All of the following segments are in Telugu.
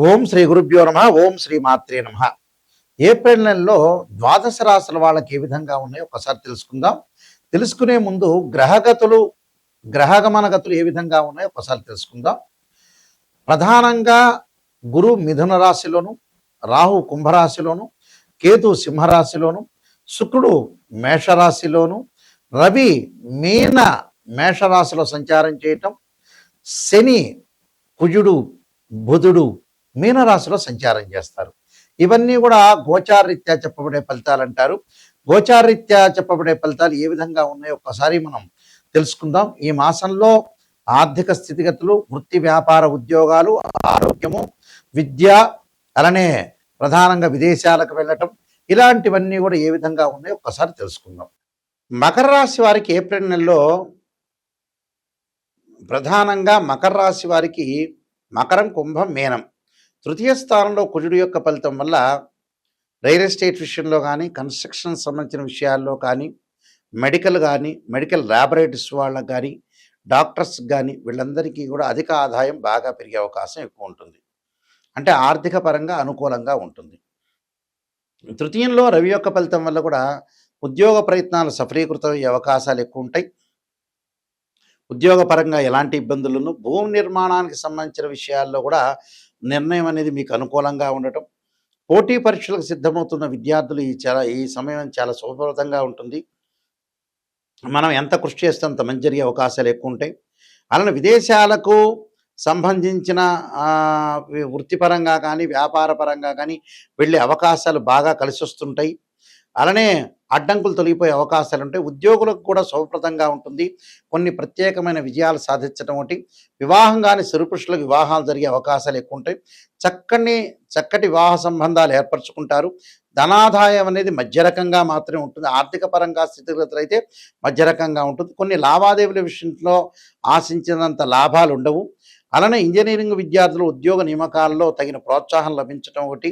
ఓం శ్రీ గురుభ్యో నమ. ఓం శ్రీ మాత్రే నమ. ఏప్రిల్ నెలలో ద్వాదశ రాశుల వాళ్ళకి ఏ విధంగా ఉన్నాయో ఒకసారి తెలుసుకుందాం. తెలుసుకునే ముందు గ్రహగమనగతులు ఏ విధంగా ఉన్నాయో ఒకసారి తెలుసుకుందాం. ప్రధానంగా గురు మిథున రాశిలోను, రాహు కుంభరాశిలోను, కేతు సింహరాశిలోను, శుక్రుడు మేషరాశిలోను, రవి మీన మేషరాశిలో సంచారం చేయటం, శని కుజుడు బుధుడు మీనరాశిలో సంచారం చేస్తారు. ఇవన్నీ కూడా గోచారరీత్యా చెప్పబడే ఫలితాలు అంటారు. గోచారరీత్యా చెప్పబడే ఫలితాలు ఏ విధంగా ఉన్నాయో ఒక్కసారి మనం తెలుసుకుందాం. ఈ మాసంలో ఆర్థిక స్థితిగతులు, వృత్తి వ్యాపార ఉద్యోగాలు, ఆరోగ్యము, విద్య, అలానే ప్రధానంగా విదేశాలకు వెళ్ళటం, ఇలాంటివన్నీ కూడా ఏ విధంగా ఉన్నాయో ఒక్కసారి తెలుసుకుందాం. మకర రాశి వారికి ఏప్రిల్ నెలలో ప్రధానంగా మకర రాశి వారికి మకరం, కుంభం, మీనం తృతీయ స్థానంలో కుజుడు యొక్క ఫలితం వల్ల రియల్ ఎస్టేట్ విషయంలో కానీ, కన్స్ట్రక్షన్ సంబంధించిన విషయాల్లో కానీ, మెడికల్ ల్యాబొరేటరీస్ వాళ్ళకు కానీ, డాక్టర్స్ కానీ వీళ్ళందరికీ కూడా అధిక ఆదాయం బాగా పెరిగే అవకాశం ఎక్కువ ఉంటుంది. అంటే ఆర్థిక పరంగా అనుకూలంగా ఉంటుంది. తృతీయంలో రవి యొక్క ఫలితం వల్ల కూడా ఉద్యోగ ప్రయత్నాలు సఫలీకృతమయ్యే అవకాశాలు ఎక్కువ ఉంటాయి. ఉద్యోగపరంగా ఎలాంటి ఇబ్బందులను, భూమి నిర్మాణానికి సంబంధించిన విషయాల్లో కూడా నిర్ణయం అనేది మీకు అనుకూలంగా ఉండటం, పోటీ పరీక్షలకు సిద్ధమవుతున్న విద్యార్థులు ఈ సమయం చాలా శుభప్రదంగా ఉంటుంది. మనం ఎంత కృషి చేస్తే అంత మంచి జరిగే అవకాశాలు ఎక్కువ ఉంటాయి. అలానే విదేశాలకు సంబంధించిన వృత్తిపరంగా కానీ, వ్యాపార పరంగా కానీ వెళ్ళే అవకాశాలు బాగా కలిసి వస్తుంటాయి. అలానే అడ్డంకులు తొలగిపోయే అవకాశాలు ఉంటాయి. ఉద్యోగులకు కూడా శుభప్రదంగా ఉంటుంది. కొన్ని ప్రత్యేకమైన విజయాలు సాధించడం ఒకటి, వివాహం కానీ పురుషులకు వివాహాలు జరిగే అవకాశాలు ఎక్కువ ఉంటాయి. చక్కటి వివాహ సంబంధాలు ఏర్పరచుకుంటారు. ధనాదాయం అనేది మధ్య రకంగా మాత్రమే ఉంటుంది. ఆర్థిక పరంగా స్థితిగతులు అయితే మధ్య రకంగా ఉంటుంది. కొన్ని లావాదేవీల విషయంలో ఆశించినంత లాభాలు ఉండవు. అలానే ఇంజనీరింగ్ విద్యార్థులు ఉద్యోగ నియామకాలలో తగిన ప్రోత్సాహం లభించడం ఒకటి,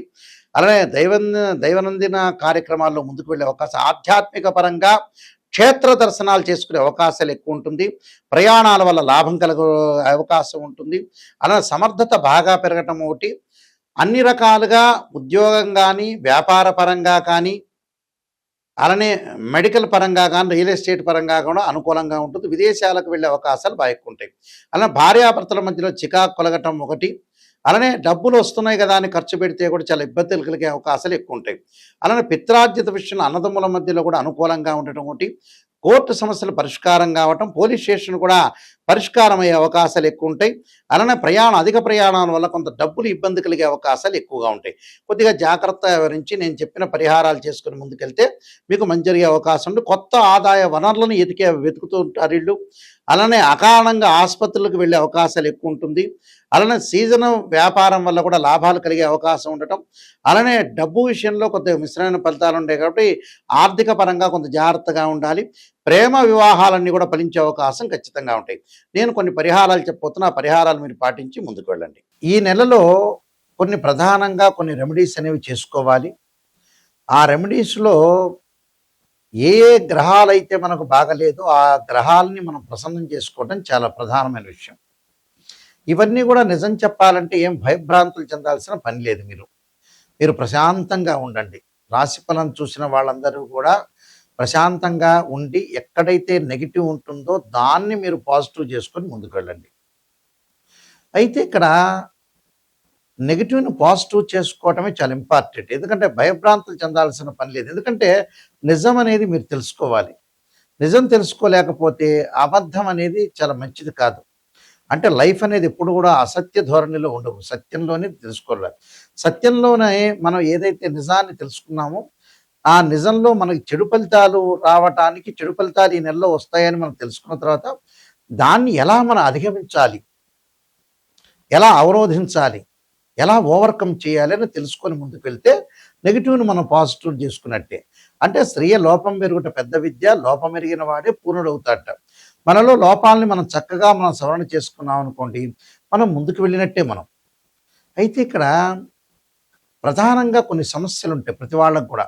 అలానే దైనందిన కార్యక్రమాల్లో ముందుకు వెళ్ళే అవకాశం, ఆధ్యాత్మిక పరంగా క్షేత్ర దర్శనాలు చేసుకునే అవకాశాలు ఎక్కువ ఉంటుంది. ప్రయాణాల వల్ల లాభం కలుగే అవకాశం ఉంటుంది. అలానే సమర్థత బాగా పెరగటం ఒకటి, అన్ని రకాలుగా ఉద్యోగం కానీ, వ్యాపార పరంగా కానీ, అలానే మెడికల్ పరంగా కానీ, రియల్ ఎస్టేట్ పరంగా కూడా అనుకూలంగా ఉంటుంది. విదేశాలకు వెళ్ళే అవకాశాలు బాగా ఎక్కువ ఉంటాయి. అలానే భార్యాభర్తల మధ్యలో చికాకు కలగటం ఒకటి, అలానే డబ్బులు వస్తున్నాయి కదా అని ఖర్చు పెడితే కూడా చాలా ఇబ్బందులు కలిగే అవకాశాలు ఎక్కువ ఉంటాయి. అలానే పిత్రార్జిత విషయంలో అన్నదమ్ముల మధ్యలో కూడా అనుకూలంగా ఉండటం ఒకటి, కోర్టు సమస్యలు పరిష్కారం కావటం, పోలీస్ స్టేషన్ కూడా పరిష్కారం అయ్యే అవకాశాలు ఎక్కువ ఉంటాయి. అలానే అధిక ప్రయాణాల వల్ల కొంత డబ్బులు ఇబ్బంది కలిగే అవకాశాలు ఎక్కువగా ఉంటాయి. కొద్దిగా జాగ్రత్త వివరించి నేను చెప్పిన పరిహారాలు చేసుకుని ముందుకెళ్తే మీకు మంచి జరిగే అవకాశం ఉంది. కొత్త ఆదాయ వనరులను వెతుకుతూ ఉంటారు వీళ్ళు. అలానే అకారణంగా ఆసుపత్రులకు వెళ్ళే అవకాశాలు ఎక్కువ ఉంటుంది. అలానే సీజన్ వ్యాపారం వల్ల కూడా లాభాలు కలిగే అవకాశం ఉండటం, అలానే డబ్బు విషయంలో కొద్దిగా మిశ్రమైన ఫలితాలు ఉంటాయి. కాబట్టి ఆర్థిక పరంగా కొంత జాగ్రత్తగా ఉండాలి. ప్రేమ వివాహాలన్నీ కూడా ఫలించే అవకాశం ఖచ్చితంగా ఉంటాయి. నేను కొన్ని పరిహారాలు చెప్పబోతున్నా, ఆ పరిహారాలు మీరు పాటించి ముందుకు వెళ్ళండి. ఈ నెలలో ప్రధానంగా కొన్ని రెమెడీస్ అనేవి చేసుకోవాలి. ఆ రెమెడీస్లో ఏ గ్రహాలైతే మనకు బాగలేదో ఆ గ్రహాలని మనం ప్రసన్నం చేసుకోవడం చాలా ప్రధానమైన విషయం. ఇవన్నీ కూడా నిజం చెప్పాలంటే ఏం భయభ్రాంతులు చెందాల్సిన పని లేదు. మీరు ప్రశాంతంగా ఉండండి. రాశి ఫలం చూసిన వాళ్ళందరూ కూడా ప్రశాంతంగా ఉండి ఎక్కడైతే నెగిటివ్ ఉంటుందో దాన్ని మీరు పాజిటివ్ చేసుకొని ముందుకు వెళ్ళండి. అయితే ఇక్కడ నెగిటివ్ని పాజిటివ్ చేసుకోవటమే చాలా ఇంపార్టెంట్. ఎందుకంటే భయభ్రాంతులు చెందాల్సిన పని లేదు. ఎందుకంటే నిజం అనేది మీరు తెలుసుకోవాలి. నిజం తెలుసుకోలేకపోతే అబద్ధం అనేది చాలా మంచిది కాదు. అంటే లైఫ్ అనేది ఎప్పుడు కూడా అసత్య ధోరణిలో ఉండవు. సత్యంలోనే తెలుసుకోవాలి. సత్యంలోనే మనం ఏదైతే నిజాన్ని తెలుసుకున్నామో ఆ నిజంలో మనకి చెడు ఫలితాలు రావటానికి, చెడు ఫలితాలు ఈ నెలలో వస్తాయని మనం తెలుసుకున్న తర్వాత దాన్ని ఎలా మనం అధిగమించాలి, ఎలా అవరోధించాలి, ఎలా ఓవర్కమ్ చేయాలి అని తెలుసుకొని ముందుకు వెళ్తే నెగిటివ్ని మనం పాజిటివ్ చేసుకున్నట్టే. అంటే స్త్రీయ లోపం పెరుగుట పెద్ద విద్య, లోపం ఎరిగిన వాడే పూర్ణుడవుతాడట. మనలో లోపాలని మనం చక్కగా సవరణ చేసుకున్నాం అనుకోండి, మనం ముందుకు వెళ్ళినట్టే మనం. అయితే ఇక్కడ ప్రధానంగా కొన్ని సమస్యలు ఉంటాయి ప్రతి వాళ్ళకు కూడా.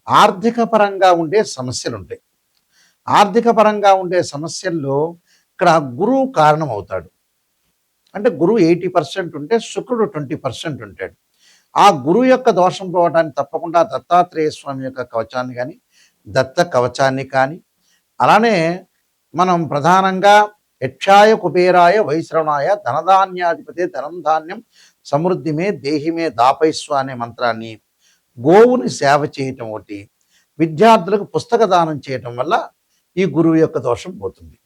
ఆర్థిక పరంగా ఉండే సమస్యలు ఉంటాయి. ఆర్థిక పరంగా ఉండే సమస్యల్లో ఇక్కడ గురువు కారణం అవుతాడు. అంటే గురువు 80% ఉంటే శుక్రుడు 20% ఉంటాడు. ఆ గురువు యొక్క దోషం పోవడానికి తప్పకుండా దత్తాత్రేయ స్వామి యొక్క కవచాన్ని కానీ, దత్త కవచాన్ని కానీ, అలానే మనం ప్రధానంగా యక్షాయ కుబేరాయ వైశ్రవణాయ ధనధాన్యాధిపతి ధనం ధాన్యం సమృద్ధిమే దేహిమే దాపైస్వ అనే మంత్రాన్ని, గోవుని సేవ చేయటం ఒకటి, విద్యార్థులకు పుస్తక దానం చేయటం వల్ల ఈ గురువు యొక్క దోషం పోతుంది.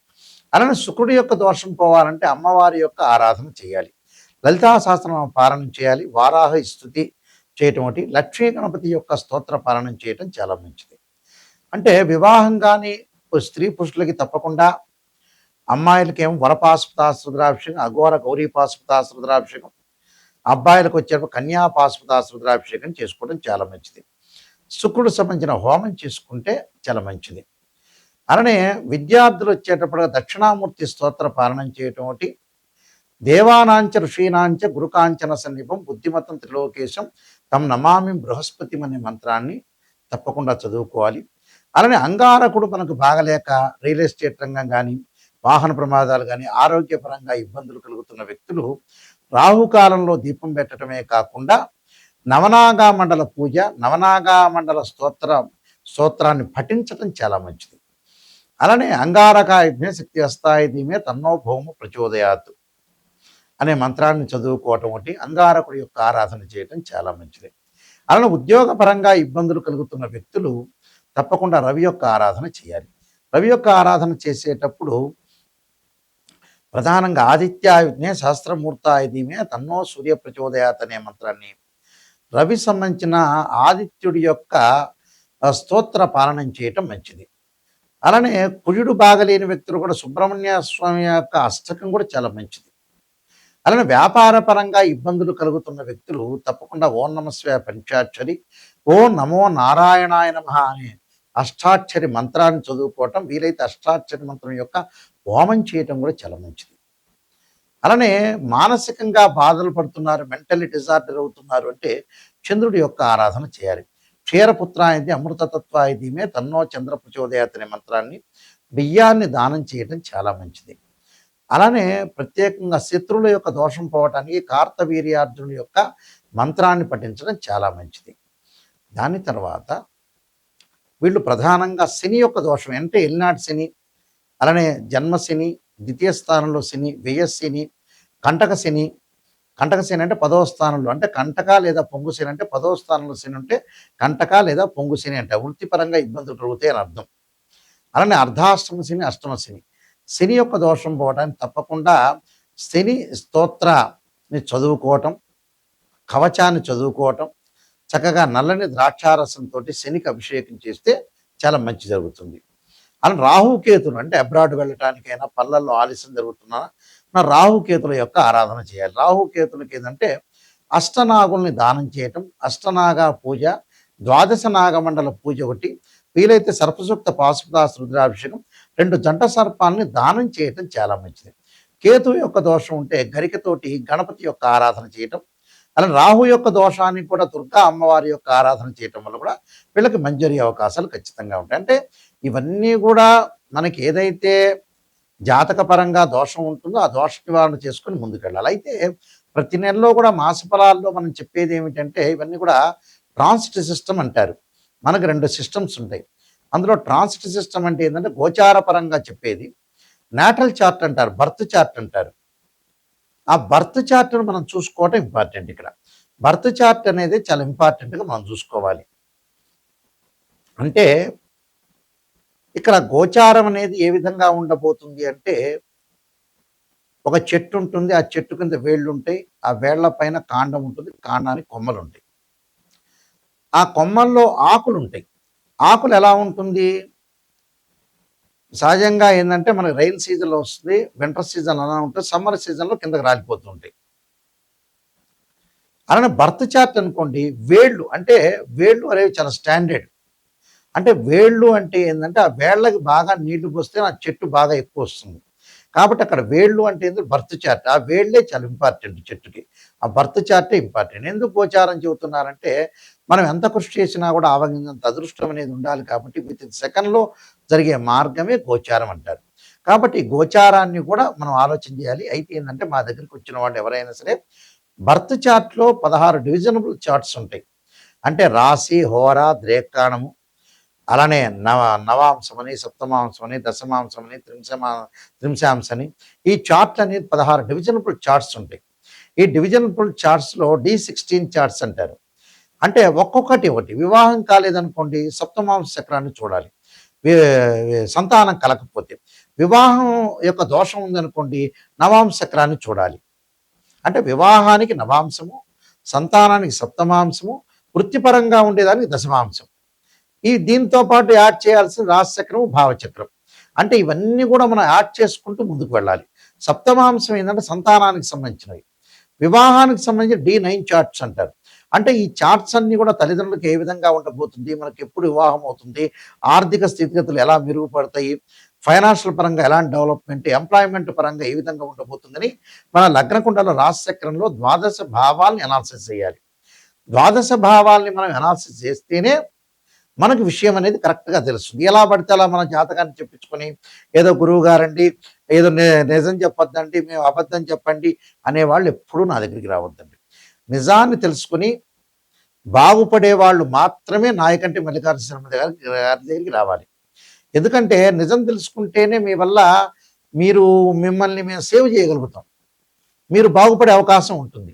అలానే శుక్రుడి యొక్క దోషం పోవాలంటే అమ్మవారి యొక్క ఆరాధన చేయాలి, లలితా సహస్రనామ పారాయణం చేయాలి, వారాహ స్తుతి చేయటం ఒకటి, లక్ష్మీ గణపతి యొక్క స్తోత్ర పారాయణం చేయటం చాలా మంచిది. అంటే వివాహం కానీ స్త్రీ పురుషులకి తప్పకుండా, అమ్మాయిలకి ఏమో వరపాశుపతాస్త్ర రుద్రాభిషేకం, అఘోర గౌరీ పాశుపతాస్త్ర రుద్రాభిషేకం, అబ్బాయిలకు వచ్చేటప్పుడు కన్యా పాశుపతాస్త్ర రుద్రాభిషేకం చేసుకోవడం చాలా మంచిది. శుక్రుడు సంబంధించిన హోమం చేసుకుంటే చాలా మంచిది. అలానే విద్యార్థులు వచ్చేటప్పుడు దక్షిణామూర్తి స్తోత్ర పాలనం చేయటం ఒకటి, దేవానాంచ ఋషీనాంచ గురుకాంచన సన్నిపం బుద్ధిమతం త్రిలోకేశం తమ్ నమామి బృహస్పతి అనే మంత్రాన్ని తప్పకుండా చదువుకోవాలి. అలానే అంగారకుడు మనకు బాగలేక రియల్ ఎస్టేట్ రంగం కానీ, వాహన ప్రమాదాలు కానీ, ఆరోగ్యపరంగా ఇబ్బందులు కలుగుతున్న వ్యక్తులు రాహుకాలంలో దీపం పెట్టడమే కాకుండా నవనాగా మండల పూజ, నవనాగా మండల స్తోత్రాన్ని పఠించడం చాలా మంచిది. అలానే అంగారకాయుధ్మే శక్తి అస్తాయుధీమే తన్నో భౌము ప్రచోదయాత్ అనే మంత్రాన్ని చదువుకోవటం ఒకటి, అంగారకుడి యొక్క ఆరాధన చేయటం చాలా మంచిది. అలానే ఉద్యోగపరంగా ఇబ్బందులు కలుగుతున్న వ్యక్తులు తప్పకుండా రవి యొక్క ఆరాధన చేయాలి. రవి యొక్క ఆరాధన చేసేటప్పుడు ప్రధానంగా ఆదిత్యాయుధ్నే సహస్రమూర్తాయుధీమే తన్నో సూర్య ప్రచోదయాత్ అనే మంత్రాన్ని, రవి సంబంధించిన ఆదిత్యుడి యొక్క స్తోత్ర పాలనం చేయటం మంచిది. అలానే కుజుడు బాగలేని వ్యక్తులు కూడా సుబ్రహ్మణ్య స్వామి యొక్క అష్టకం కూడా చాలా మంచిది. అలానే వ్యాపార పరంగా ఇబ్బందులు కలుగుతున్న వ్యక్తులు తప్పకుండా ఓం నమస్వ పంచాక్షరి, ఓం నమో నారాయణాయ నమః అనే అష్టాక్షరి మంత్రాన్ని చదువుకోవటం, వీలైతే అష్టాక్షరి మంత్రం యొక్క హోమం చేయటం కూడా చాలా మంచిది. అలానే మానసికంగా బాధలు పడుతున్నారు, మెంటల్లీ డిజార్డర్ అవుతున్నారు అంటే చంద్రుడి యొక్క ఆరాధన చేయాలి. క్షీరపుత్రాయది అమృతతత్వాయదిమే తన్నో చంద్ర ప్రచోదయాత్ అనే మంత్రాన్ని, బియ్యాన్ని దానం చేయటం చాలా మంచిది. అలానే ప్రత్యేకంగా శత్రువుల యొక్క దోషం పోవటానికి కార్తవీర్యార్జునుడి యొక్క మంత్రాన్ని పఠించడం చాలా మంచిది. దాని తర్వాత వీళ్ళు ప్రధానంగా శని యొక్క దోషం అంటే ఎల్నాటి శని, అలానే జన్మశని, ద్వితీయ స్థానంలో శని, వ్యయశని, కంటక శని. కంటక శని అంటే 10వ స్థానంలో, అంటే కంటక లేదా పొంగు శని అంటే 10వ స్థానంలో శని ఉంటే కంటక లేదా పొంగు శని అంటే వృత్తిపరంగా ఇబ్బందులు కలుగుతాయి అని అర్థం. అలానే అర్ధాష్టమ శని, అష్టమ శని. శని యొక్క దోషం పోవడానికి తప్పకుండా శని స్తోత్రాన్ని చదువుకోవటం, కవచాన్ని చదువుకోవటం, చక్కగా నల్లని ద్రాక్షారసంతో శనికి అభిషేకం చేస్తే చాలా మంచి జరుగుతుంది. అలా రాహుకేతులు అంటే అబ్రాడ్ వెళ్ళటానికైనా, పల్లల్లో ఆలస్యం జరుగుతున్నా రాహుకేతుల యొక్క ఆరాధన చేయాలి. రాహుకేతులకి ఏంటంటే అష్టనాగుల్ని దానం చేయటం, అష్టనాగ పూజ, ద్వాదశ నాగమండల పూజ ఒకటి, వీలైతే సర్పసూక్త పాశుపతాస్త్ర రుద్రాభిషేకం, 2 జంట సర్పాలని దానం చేయటం చాలా మంచిది. కేతు యొక్క దోషం ఉంటే గరికతోటి గణపతి యొక్క ఆరాధన చేయటం, అలా రాహు యొక్క దోషాన్ని కూడా దుర్గా అమ్మవారి యొక్క ఆరాధన చేయటం వల్ల కూడా వీళ్ళకి మంచి జరిగే అవకాశాలు ఖచ్చితంగా ఉంటాయి. అంటే ఇవన్నీ కూడా మనకి ఏదైతే జాతకపరంగా దోషం ఉంటుందో ఆ దోష నివారణ చేసుకొని ముందుకెళ్ళాలి. అయితే ప్రతి నెలలో కూడా మాస ఫలాల్లో మనం చెప్పేది ఏమిటంటే ఇవన్నీ కూడా ట్రాన్సిట్ సిస్టమ్ అంటారు. మనకు 2 సిస్టమ్స్ ఉంటాయి. అందులో ట్రాన్సిట్ సిస్టమ్ అంటే ఏంటంటే గోచార పరంగా చెప్పేది, నాటల్ చార్ట్ అంటారు, బర్త్ చార్ట్ అంటారు. ఆ బర్త్ చార్ట్ను మనం చూసుకోవటం ఇంపార్టెంట్. ఇక్కడ బర్త్ చార్ట్ అనేది చాలా ఇంపార్టెంట్గా మనం చూసుకోవాలి. అంటే ఇక్కడ గోచారం అనేది ఏ విధంగా ఉండబోతుంది అంటే, ఒక చెట్టు ఉంటుంది, ఆ చెట్టు కింద వేళ్ళు ఉంటాయి, ఆ వేళ్ల పైన కాండం ఉంటుంది, కాండానికి కొమ్మలు ఉంటాయి, ఆ కొమ్మల్లో ఆకులు ఉంటాయి. ఆకులు ఎలా ఉంటుంది, సహజంగా ఏంటంటే మనకి రైన్ సీజన్లో వస్తుంది, వింటర్ సీజన్ అలా ఉంటుంది, సమ్మర్ సీజన్లో కిందకి రాలిపోతుంటాయి. అలానే బర్త్ చార్ట్ అనుకోండి, వేళ్ళు అంటే వేళ్ళు అనేవి చాలా స్టాండర్డ్. అంటే వేళ్ళు అంటే ఏంటంటే ఆ వేళ్ళకి బాగా నీళ్లు పోస్తే ఆ చెట్టు బాగా ఎక్కువ వస్తుంది. కాబట్టి అక్కడ వేళ్ళు అంటే ఏంటంటే బర్త్ చార్ట్, ఆ వేళ్ళే చాలా ఇంపార్టెంట్ చెట్టుకి, ఆ బర్త్ చార్టే ఇంపార్టెంట్. ఎందుకు గోచారం చెబుతున్నారంటే మనం ఎంత కృషి చేసినా కూడా ఆవగింజంత అదృష్టం అనేది ఉండాలి. కాబట్టి విత్ ఇన్ సెకండ్లో జరిగే మార్గమే గోచారం అంటారు. కాబట్టి గోచారాన్ని కూడా మనం ఆలోచన చేయాలి. అయితే ఏంటంటే మా దగ్గరికి వచ్చిన వాళ్ళు ఎవరైనా సరే బర్త్ చార్ట్‌లో 16 డివిజనబుల్ చార్ట్స్ ఉంటాయి. అంటే రాశి, హోర, ద్రేక్కాణము, అలానే నవాంశమని, సప్తమాంశమని, దశమాంశమని, త్రింశాంశని ఈ చార్ట్‌లనేది 16 డివిజనబుల్ చార్ట్స్ ఉంటాయి. ఈ డివిజనబుల్ చార్ట్స్‌లో D16 చార్ట్స్ అంటారు. అంటే ఒక్కొక్కటి ఒకటి. వివాహం కాలేదనుకోండి సప్తమాంశ చక్రాన్ని చూడాలి. సంతానం కలగకపోతే. వివాహం యొక్క దోషం ఉందనుకోండి నవాంశ చక్రాన్ని చూడాలి. అంటే వివాహానికి నవాంశము, సంతానానికి సప్తమాంశము, వృత్తిపరంగా ఉండేదానికి దశమాంశం. దీంతో పాటు యాడ్ చేయాల్సిన రాశిచక్రం, భావచక్రం. అంటే ఇవన్నీ కూడా మనం యాడ్ చేసుకుంటూ ముందుకు వెళ్ళాలి. సప్తమాంశం ఏంటంటే సంతానానికి సంబంధించినవి. వివాహానికి సంబంధించి D9 చార్ట్స్ అంటారు. అంటే ఈ చార్ట్స్ అన్నీ కూడా తల్లిదండ్రులకు ఏ విధంగా ఉండబోతుంది, మనకి ఎప్పుడు వివాహం అవుతుంది, ఆర్థిక స్థితిగతులు ఎలా మెరుగుపడతాయి, ఫైనాన్షియల్ పరంగా ఎలాంటి డెవలప్మెంట్, ఎంప్లాయ్మెంట్ పరంగా ఏ విధంగా ఉండబోతుందని మన లగ్నకుండల రాశిచక్రంలో ద్వాదశ భావాలను అనాలిసిస్ చేయాలి. ద్వాదశ భావాల్ని మనం అనాలిసిస్ చేస్తేనే మనకు విషయం అనేది కరెక్ట్గా తెలుస్తుంది. ఎలా పడితే అలా మన జాతకాన్ని చెప్పించుకొని ఏదో గురువు గారండి ఏదో నిజం చెప్పొద్దండి, మేము అబద్ధం చెప్పండి అనేవాళ్ళు ఎప్పుడూ నా దగ్గరికి రావద్దండి. నిజాన్ని తెలుసుకుని బాగుపడే వాళ్ళు మాత్రమే నాయకంటి మల్లికార్జున శర్మ గారి దగ్గరికి రావాలి. ఎందుకంటే నిజం తెలుసుకుంటేనే మీ వల్ల మిమ్మల్ని మేము సేవ్ చేయగలుగుతాం. మీరు బాగుపడే అవకాశం ఉంటుంది.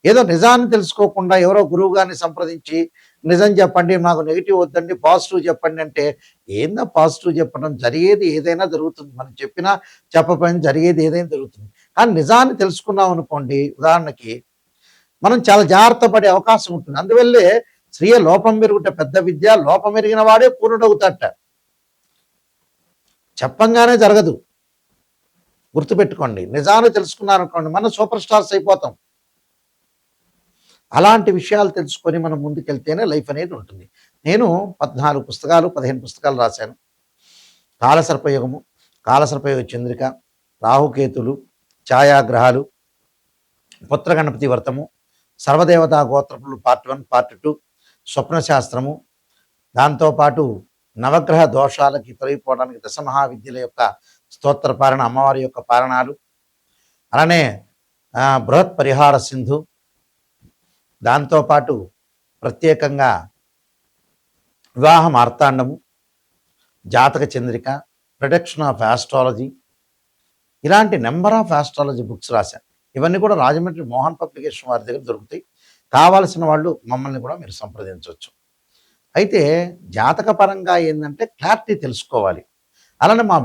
ఏదో నిజాన్ని తెలుసుకోకుండా ఎవరో గురువు గారిని సంప్రదించి నిజం చెప్పండి, మాకు నెగిటివ్ వద్దండి, పాజిటివ్ చెప్పండి అంటే ఏందా పాజిటివ్ చెప్పడం? జరిగేది ఏదైనా జరుగుతుంది. మనం చెప్పినా చెప్పకపోయినా జరిగేది ఏదైనా జరుగుతుంది. కానీ నిజాన్ని తెలుసుకున్నాం అనుకోండి, ఉదాహరణకి మనం చాలా జాగ్రత్త పడే అవకాశం ఉంటుంది. అందువల్లే స్త్రీయ లోపం మెరుగుట పెద్ద విద్య, లోపం ఎరిగిన వాడే పూర్ణుడవుతాట. చెప్పంగానే జరగదు. గుర్తుపెట్టుకోండి. నిజాన్ని తెలుసుకున్నారనుకోండి మనం సూపర్ స్టార్స్ అయిపోతాం. అలాంటి విషయాలు తెలుసుకొని మనం ముందుకెళ్తేనే లైఫ్ అనేది ఉంటుంది. నేను 14 పుస్తకాలు 15 పుస్తకాలు రాశాను. కాలసర్పయుగము, కాలసర్పయుగ చంద్రిక, రాహుకేతులు, ఛాయాగ్రహాలు, పుత్రగణపతి వ్రతము, సర్వదేవతా గోత్రములు పార్ట్ 1 పార్ట్ 2, స్వప్నశాస్త్రము, దాంతోపాటు నవగ్రహ దోషాలకి తొలగిపోవడానికి దశమహావిద్యల యొక్క స్తోత్ర పారణ, అమ్మవారి యొక్క పారణాలు, అలానే బృహత్ పరిహార సింధు, దాంతోపాటు ప్రత్యేకంగా వివాహ మార్తాండము, జాతక చంద్రిక, ప్రొడక్షన్ ఆఫ్ ఆస్ట్రాలజీ, ఇలాంటి నెంబర్ ఆఫ్ ఆస్ట్రాలజీ బుక్స్ రాశాను. ఇవన్నీ కూడా రాజమండ్రి మోహన్ పబ్లికేషన్ వారి దగ్గర దొరుకుతాయి. కావాల్సిన వాళ్ళు మమ్మల్ని కూడా మీరు సంప్రదించవచ్చు. అయితే జాతక పరంగా ఏంటంటే క్లారిటీ తెలుసుకోవాలి. అలానే మా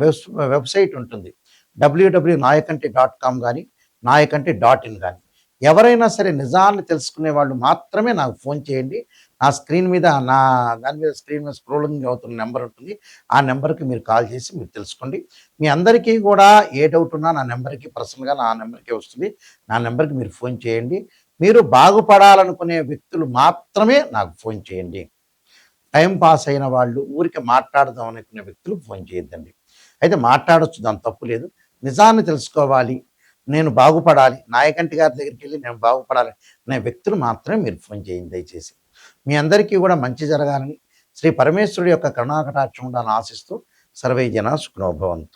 వెబ్సైట్ ఉంటుంది www.nayakanti.com కానీ nayakanti.in కానీ. ఎవరైనా సరే నిజాన్ని తెలుసుకునే వాళ్ళు మాత్రమే నాకు ఫోన్ చేయండి. నా స్క్రీన్ మీద స్క్రీన్ మీద స్క్రోలింగ్ అవుతున్న నెంబర్ ఉంటుంది. ఆ నెంబర్కి మీరు కాల్ చేసి మీరు తెలుసుకోండి. మీ అందరికీ కూడా ఏ డౌట్ ఉన్నా నా నెంబర్కి పర్సనల్గా నా నెంబర్కే వస్తుంది. నా నెంబర్కి మీరు ఫోన్ చేయండి. మీరు బాగుపడాలనుకునే వ్యక్తులు మాత్రమే నాకు ఫోన్ చేయండి. టైం పాస్ అయిన వాళ్ళు, ఊరికి మాట్లాడదాం అనుకునే వ్యక్తులు ఫోన్ చేయొద్దండి. అయితే మాట్లాడొచ్చు, దాని తప్పు లేదు. నిజాన్ని తెలుసుకోవాలి, నేను బాగుపడాలి, నాయకంటి గారి దగ్గరికి వెళ్ళి నేను బాగుపడాలి అనే వ్యక్తులు మాత్రమే మీరు ఫోన్ చేయండి దయచేసి. మీ అందరికీ కూడా మంచి జరగాలని శ్రీ పరమేశ్వరుడి యొక్క కరుణాకటాక్షం ఉండాలని ఆశిస్తూ సర్వే జన సుఖినో భవంతు.